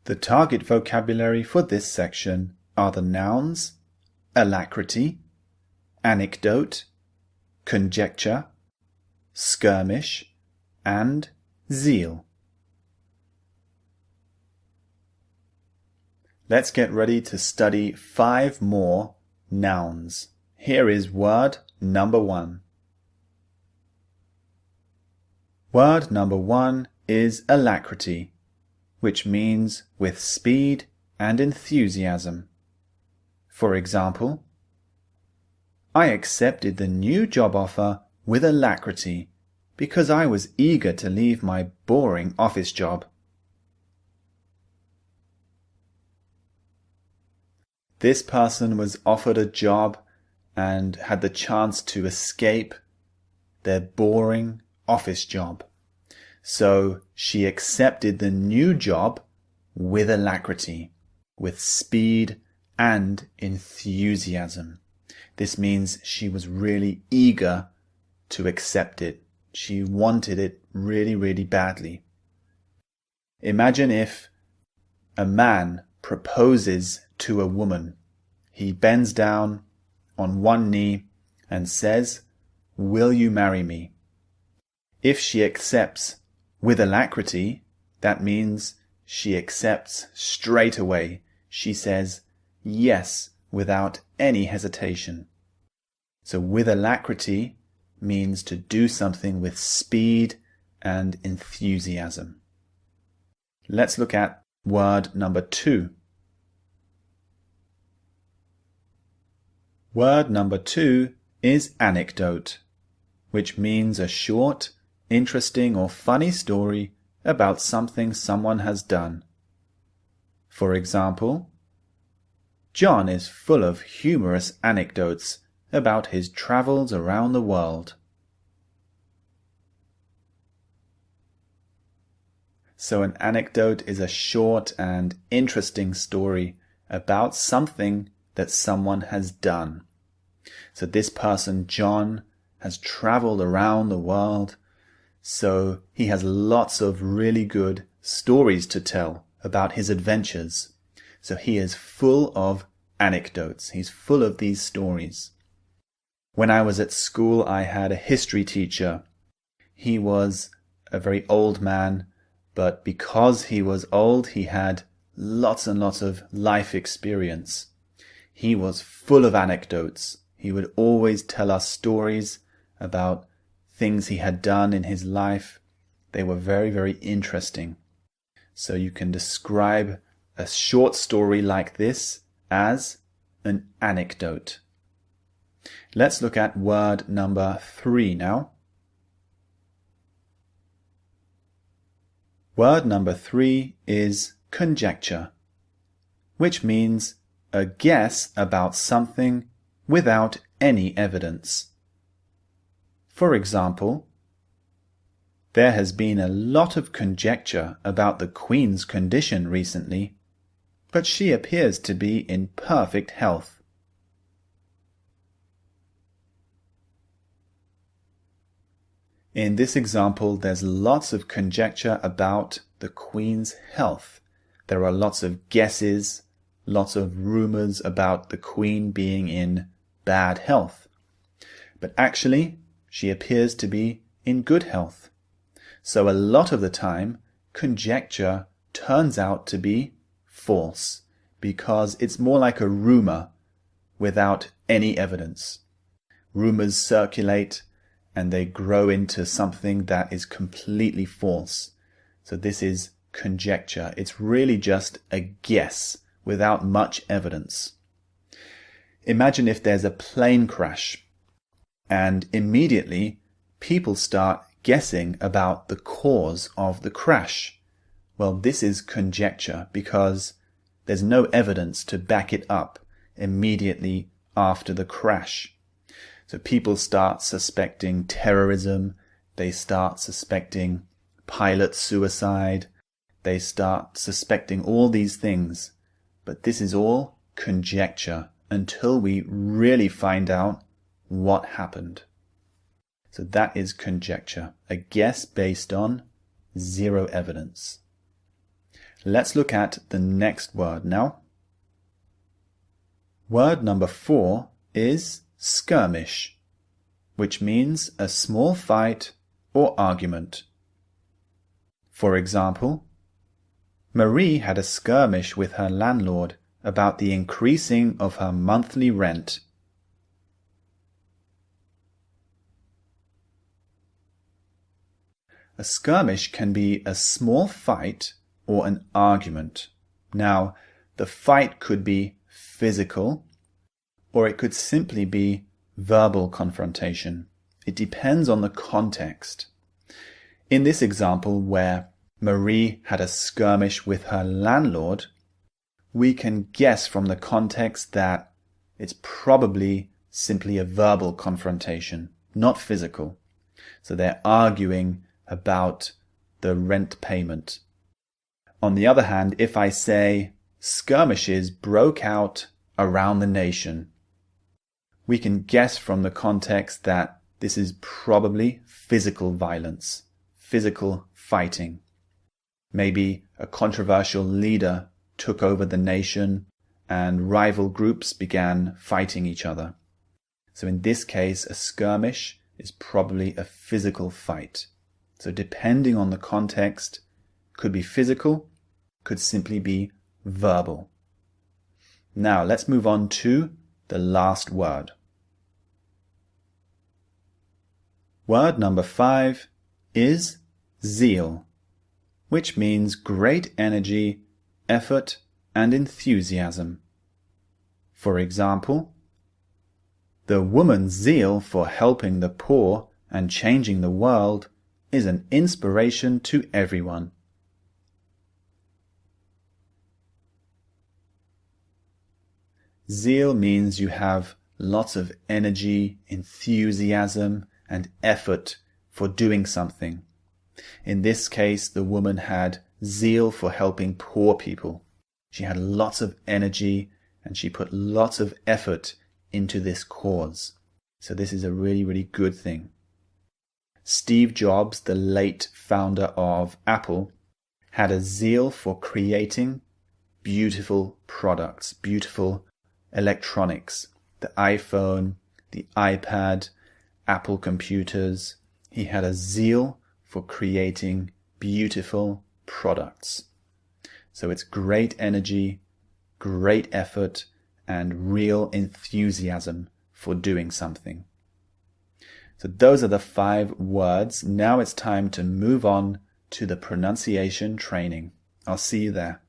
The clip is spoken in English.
The target vocabulary for this section are the nouns alacrity, anecdote, conjecture, skirmish, and zeal. Let's get ready to study 5 more nouns. Here is word number 1. Word number 1 is alacrity, which means with speed and enthusiasm. For example, I accepted the new job offer with alacrity because I was eager to leave my boring office job. This person was offered a job and had the chance to escape their boring office job. So she accepted the new job with alacrity, with speed and enthusiasm. This means she was really eager to accept it. She wanted it really, really badly. Imagine if a man proposes to a woman. He bends down on one knee and says, "Will you marry me?" If she accepts with alacrity, that means she accepts straight away. She says yes without any hesitation. So with alacrity means to do something with speed and enthusiasm. Let's look at word number 2. Word number 2 is anecdote, which means a short, interesting or funny story about something someone has done. For example, John is full of humorous anecdotes about his travels around the world. So an anecdote is a short and interesting story about something that someone has done. So this person, John, has traveled around the world, so he has lots of really good stories to tell about his adventures. So he is full of anecdotes. He's full of these stories. When I was at school, I had a history teacher. He was a very old man, but because he was old, he had lots and lots of life experience. He was full of anecdotes. He would always tell us stories about things he had done in his life. They were very, very interesting. So you can describe a short story like this as an anecdote. Let's look at word number 3 now. Word number 3 is conjecture, which means a guess about something without any evidence. For example, there has been a lot of conjecture about the Queen's condition recently, but she appears to be in perfect health. In this example, there's lots of conjecture about the Queen's health. There are lots of guesses, lots of rumors about the Queen being in bad health. But actually, she appears to be in good health. So a lot of the time, conjecture turns out to be false, because it's more like a rumor without any evidence. Rumors circulate and they grow into something that is completely false. So this is conjecture. It's really just a guess without much evidence. Imagine if there's a plane crash and immediately people start guessing about the cause of the crash. Well, this is conjecture because there's no evidence to back it up immediately after the crash. So people start suspecting terrorism, they start suspecting pilot suicide, they start suspecting all these things. But this is all conjecture until we really find out what happened. So that is conjecture, a guess based on zero evidence. Let's look at the next word now. Word number 4 is skirmish, which means a small fight or argument. For example, Marie had a skirmish with her landlord about the increasing of her monthly rent. A skirmish can be a small fight or an argument. Now, the fight could be physical, or it could simply be verbal confrontation. It depends on the context. In this example where Marie had a skirmish with her landlord, we can guess from the context that it's probably simply a verbal confrontation, not physical. So they're arguing about the rent payment. On the other hand, if I say skirmishes broke out around the nation, we can guess from the context that this is probably physical violence, physical fighting. Maybe a controversial leader took over the nation and rival groups began fighting each other. So in this case, a skirmish is probably a physical fight. So depending on the context, could be physical, could simply be verbal. Now let's move on to the last word. Word number 5 is zeal, which means great energy, effort, and enthusiasm. For example, the woman's zeal for helping the poor and changing the world is an inspiration to everyone. Zeal means you have lots of energy, enthusiasm, and effort for doing something. In this case, the woman had zeal for helping poor people. She had lots of energy and she put lots of effort into this cause. So this is a really, really good thing. Steve Jobs, the late founder of Apple, had a zeal for creating beautiful products, beautiful electronics. The iPhone, the iPad, Apple computers. He had a zeal for creating beautiful products. So it's great energy, great effort, and real enthusiasm for doing something. So those are the 5 words. Now it's time to move on to the pronunciation training. I'll see you there.